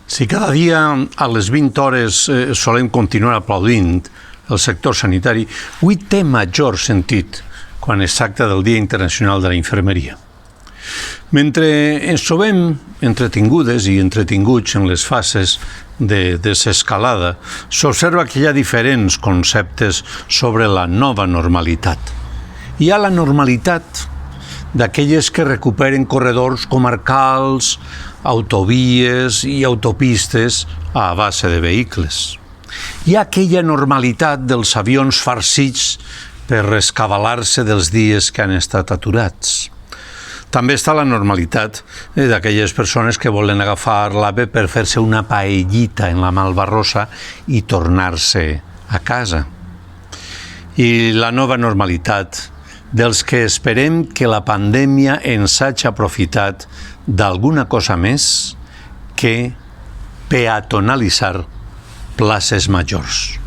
Si cada dia a les 20 hores solem continuar aplaudint el sector sanitari, avui té major sentit quan es tracta del Dia Internacional de la Infermeria. Mentre ens trobem entretingudes i entretinguts en les fases de desescalada, s'observa que hi ha diferents conceptes sobre la nova normalitat. Hi ha la normalitat d'aquelles que recuperen corredors comarcals, autovies i autopistes a base de vehicles. Hi ha aquella normalitat dels avions farcits per rescabalar-se dels dies que han estat aturats. També està la normalitat d'aquelles persones que volen agafar l'AVE per fer-se una paellita en la Malvarrosa i tornar-se a casa. I la nova normalitat dels que esperem que la pandèmia ens hagi aprofitat d'alguna cosa més que peatonalitzar places majors.